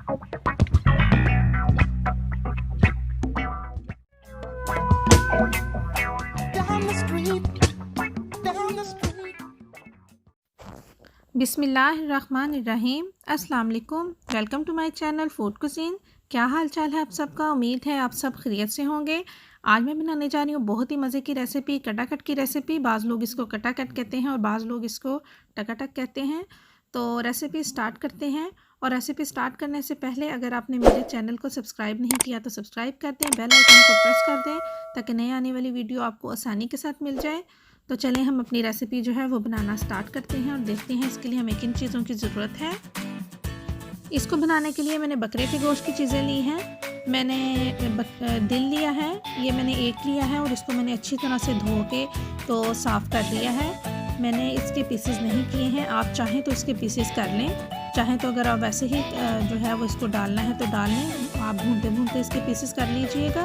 बिस्मिल्लाहिर्रहमानिर्रहीम। अस्सलाम वालेकुम। Welcome to my channel food cuisine. क्या हाल चाल है आप सबका? उम्मीद है आप सब खैरियत से होंगे। आज मैं बनाने जा रही हूँ बहुत ही मज़े की रेसिपी, कटाकट की रेसिपी। बाज़ लोग इसको कटाकट कहते हैं और बाज़ लोग इसको टकाटक कहते हैं। तो रेसिपी स्टार्ट करते हैं। और रेसिपी स्टार्ट करने से पहले अगर आपने मेरे चैनल को सब्सक्राइब नहीं किया तो सब्सक्राइब कर दें, बेल आइकन को प्रेस कर दें ताकि नई आने वाली वीडियो आपको आसानी के साथ मिल जाए। तो चलें हम अपनी रेसिपी जो है वो बनाना स्टार्ट करते हैं और देखते हैं इसके लिए हमें किन चीज़ों की ज़रूरत है। इसको बनाने के लिए मैंने बकरे के गोश्त की चीज़ें ली हैं। मैंने दिल लिया है, ये मैंने एक लिया है और इसको मैंने अच्छी तरह से धो के तो साफ़ कर लिया है। मैंने इसके पीसेस नहीं किए हैं, आप चाहें तो इसके पीसेस कर लें, चाहें तो अगर आप वैसे ही जो है वो इसको डालना है तो डाल लें। आप भूनते भूनते इसके पीसेस कर लीजिएगा।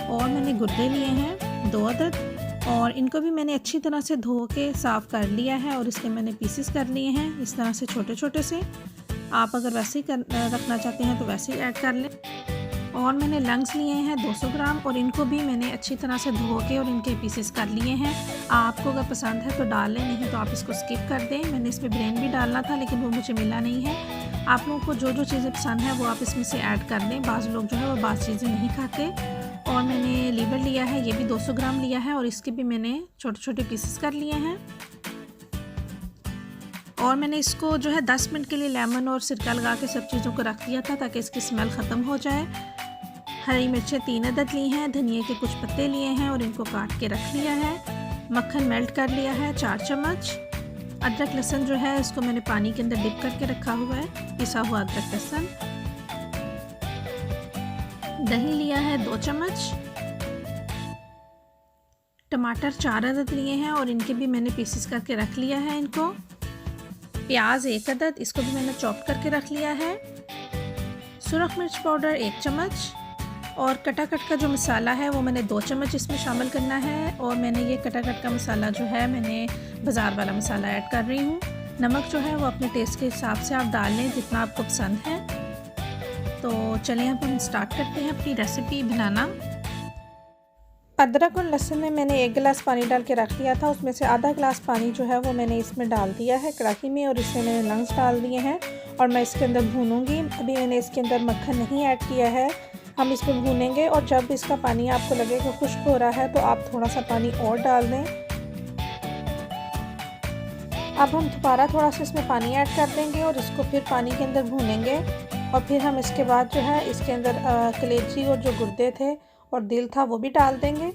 और मैंने गुर्दे लिए हैं 2 अदद और इनको भी मैंने अच्छी तरह से धो के साफ़ कर लिया है और इसके मैंने पीसेस कर लिए हैं इस तरह से छोटे छोटे से। आप अगर वैसे ही रखना चाहते हैं तो वैसे ही ऐड कर लें। और मैंने लंग्स लिए हैं 200 ग्राम और इनको भी मैंने अच्छी तरह से धो के और इनके पीसेस कर लिए हैं। आपको अगर पसंद है तो डाल लें, नहीं तो आप इसको स्किप कर दें। मैंने इसमें ब्रेन भी डालना था लेकिन वो मुझे मिला नहीं है। आप लोगों को जो जो चीज़ें पसंद है वो आप इसमें से ऐड कर दें। बाज़ लोग जो है वो बाज़ चीज़ें नहीं खाते। और मैंने लीवर लिया है, ये भी 200 ग्राम लिया है और इसके भी मैंने छोटे छोटे पीसेस कर लिए हैं। और मैंने इसको जो है 10 मिनट के लिए लेमन और सिरका लगा के सब चीज़ों को रख दिया था ताकि इसकी स्मेल ख़त्म हो जाए। हरी मिर्चें 3 अदद ली हैं, धनिए के कुछ पत्ते लिए हैं और इनको काट के रख लिया है। मक्खन मेल्ट कर लिया है 4 चम्मच। अदरक लहसुन जो है इसको मैंने पानी के अंदर डिप करके रखा हुआ है, पिसा हुआ अदरक लहसुन। दही लिया है 2 चम्मच। टमाटर 4 अदद लिए हैं और इनके भी मैंने पीसेस करके रख लिया है इनको। प्याज 1 अदद, इसको भी मैंने चॉप करके रख लिया है। सुरख मिर्च पाउडर 1 चम्मच। और कटाकट का जो मसाला है वो मैंने 2 चम्मच इसमें शामिल करना है। और मैंने ये कटाकट का मसाला जो है मैंने बाज़ार वाला मसाला ऐड कर रही हूँ। नमक जो है वो अपने टेस्ट के हिसाब से आप डाल लें जितना आपको पसंद है। तो चलिए अब हम स्टार्ट करते हैं अपनी रेसिपी बनाना। अदरक और लहसुन में मैंने 1 गिलास पानी डाल के रख लिया था, उसमें से आधा गिलास पानी जो है वो मैंने इसमें डाल दिया है कढ़ाई में और इसमें मैंने लंग्स डाल दिए हैं और मैं इसके अंदर भूनूंगी। अभी मैंने इसके अंदर मक्खन नहीं ऐड किया है, हम इसमें भूनेंगे। और जब इसका पानी आपको लगे कि खुश्क हो रहा है तो आप थोड़ा सा पानी और डाल दें। अब हम दोबारा थोड़ा सा इसमें पानी ऐड कर देंगे और इसको फिर पानी के अंदर भूनेंगे। और फिर हम इसके बाद जो है इसके अंदर कलेजी और जो गुर्दे थे और दिल था वो भी डाल देंगे।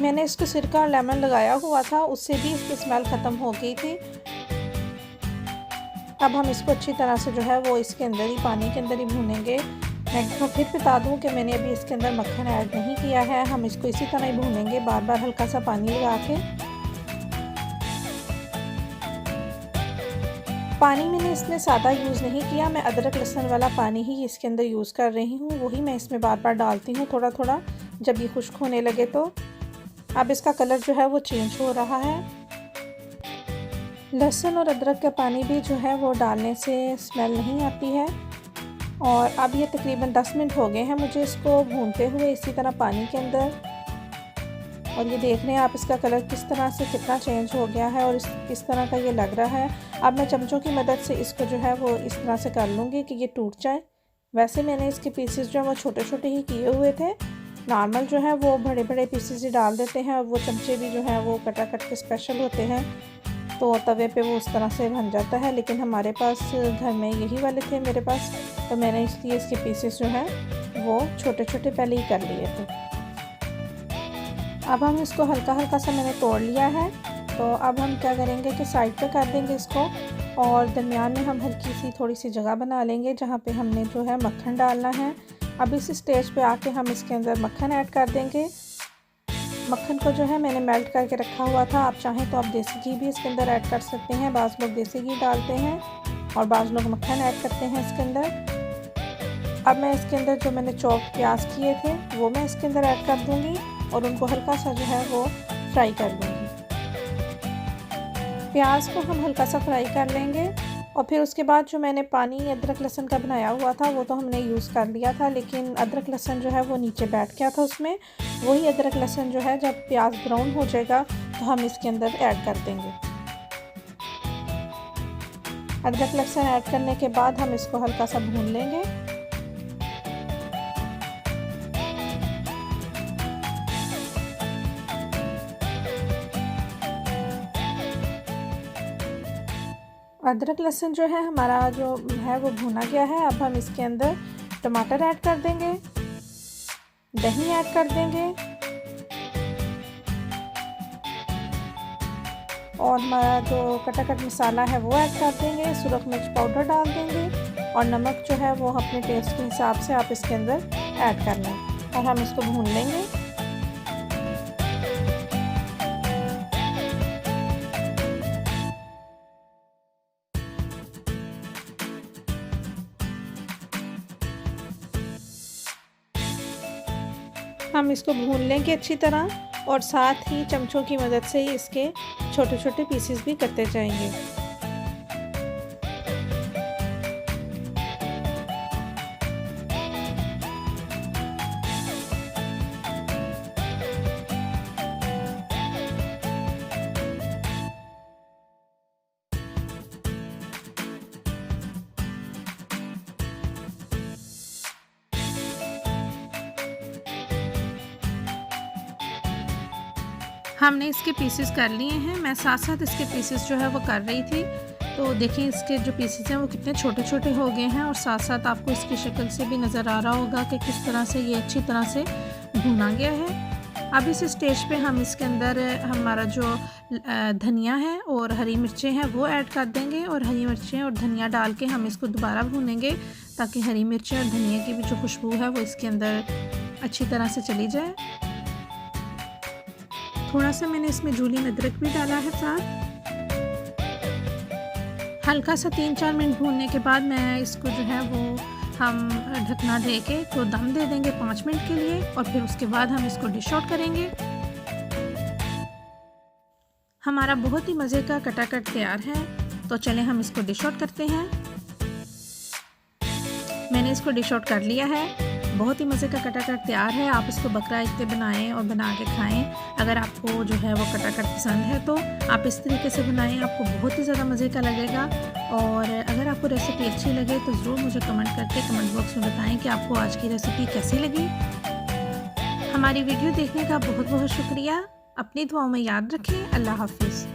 मैंने इसको सिरका और लेमन लगाया हुआ था, उससे भी इसकी स्मेल ख़त्म हो गई थी। अब हम इसको अच्छी तरह से जो है वो इसके अंदर ही पानी के अंदर ही भूनेंगे। मैं फिर बता दूं कि मैंने अभी इसके अंदर मक्खन ऐड नहीं किया है, हम इसको इसी तरह ही भूनेंगे बार बार हल्का सा पानी लगा के। पानी मैंने इसमें सादा यूज़ नहीं किया, मैं अदरक लहसुन वाला पानी ही इसके अंदर यूज़ कर रही हूँ, वही मैं इसमें बार बार डालती हूँ थोड़ा थोड़ा जब ये खुश्क होने लगे तो। अब इसका कलर जो है वो चेंज हो रहा है। लहसुन और अदरक का पानी भी जो है वो डालने से स्मेल नहीं आती है। और अब ये तकरीबन 10 मिनट हो गए हैं मुझे इसको भूनते हुए इसी तरह पानी के अंदर। और ये देख रहे हैं आप इसका कलर किस तरह से कितना चेंज हो गया है और किस तरह का ये लग रहा है। अब मैं चमचों की मदद से इसको जो है वो इस तरह से कर लूँगी कि ये टूट जाए। वैसे मैंने इसके पीसेस जो है वो छोटे छोटे ही किए हुए थे, नॉर्मल जो है वो बड़े बड़े पीसेस ही डाल देते हैं। और वो चमचे भी जो है वो कटाकट के स्पेशल होते हैं तो तवे पे वो उस तरह से बन जाता है, लेकिन हमारे पास घर में यही वाले थे मेरे पास, तो मैंने इसलिए इसके पीसेस जो हैं वो छोटे छोटे पहले ही कर लिए थे। अब हम इसको हल्का हल्का सा मैंने तोड़ लिया है। तो अब हम क्या करेंगे कि साइड पे कर देंगे इसको और दरमियान में हम हल्की सी थोड़ी सी जगह बना लेंगे जहाँ पे हमने जो है मक्खन डालना है। अब इस स्टेज पे आके हम इसके अंदर मक्खन ऐड कर देंगे। मक्खन को जो है मैंने मेल्ट करके रखा हुआ था, आप चाहें तो आप देसी घी भी इसके अंदर ऐड कर सकते हैं। बाज़ लोग देसी घी डालते हैं और बाज़ लोग मक्खन ऐड करते हैं इसके अंदर। अब मैं इसके अंदर जो मैंने चॉप प्याज किए थे वो मैं इसके अंदर ऐड कर दूँगी और उनको हल्का सा जो है वो फ्राई कर लूँगी। प्याज को हम हल्का सा फ्राई कर लेंगे और फिर उसके बाद जो मैंने पानी अदरक लहसुन का बनाया हुआ था वो तो हमने यूज़ कर लिया था, लेकिन अदरक लहसुन जो है वो नीचे बैठ गया था उसमें। वही अदरक लहसुन जो है जब प्याज ब्राउन हो जाएगा तो हम इसके अंदर ऐड कर देंगे। अदरक लहसुन ऐड करने के बाद हम इसको हल्का सा भून लेंगे। अदरक लहसुन जो है हमारा जो है वो भुना गया है। अब हम इसके अंदर टमाटर ऐड कर देंगे, दही ऐड कर देंगे और हमारा जो कटा कट मसाला है वो ऐड कर देंगे। सुरख मिर्च पाउडर डाल देंगे और नमक जो है वो अपने टेस्ट के हिसाब से आप इसके अंदर ऐड कर लें और हम इसको भून लेंगे। हम इसको भून लेंगे अच्छी तरह और साथ ही चमचों की मदद से ही इसके छोटे छोटे पीसेस भी करते जाएंगे। हमने इसके पीसेस कर लिए हैं। मैं साथ साथ इसके पीसेस जो है वो कर रही थी, तो देखिए इसके जो पीसेस हैं वो कितने छोटे छोटे हो गए हैं और साथ साथ आपको इसकी शक्ल से भी नज़र आ रहा होगा कि किस तरह से ये अच्छी तरह से भुना गया है। अब इस स्टेज पे हम इसके अंदर हमारा जो धनिया है और हरी मिर्चें हैं वो ऐड कर देंगे और हरी मिर्चें और धनिया डाल के हम इसको दोबारा भूनेंगे ताकि हरी मिर्चें और धनिया की भी जो खुशबू है वो इसके अंदर अच्छी तरह से चली जाए। थोड़ा सा मैंने इसमें जूलियन अदरक भी डाला है साथ। हल्का सा 3-4 मिनट भूनने के बाद मैं इसको जो है वो हम ढकना दे के तो दम दे देंगे 5 मिनट के लिए और फिर उसके बाद हम इसको डिश आउट करेंगे। हमारा बहुत ही मज़े का कटाकट तैयार है, तो चलें हम इसको डिश आउट करते हैं। मैंने इसको डिश आउट कर लिया है। बहुत ही मज़े का कटाकट तैयार है। आप इसको बकरा ईद पे बनाएं और बना के खाएं। अगर आपको जो है वो कटाकट पसंद है तो आप इस तरीके से बनाएं, आपको बहुत ही ज़्यादा मज़े का लगेगा। और अगर आपको रेसिपी अच्छी लगे तो ज़रूर मुझे कमेंट करके कमेंट बॉक्स में बताएं कि आपको आज की रेसिपी कैसी लगी। हमारी वीडियो देखने का बहुत बहुत शुक्रिया। अपनी दुआओं में याद रखें। अल्लाह हाफिज़।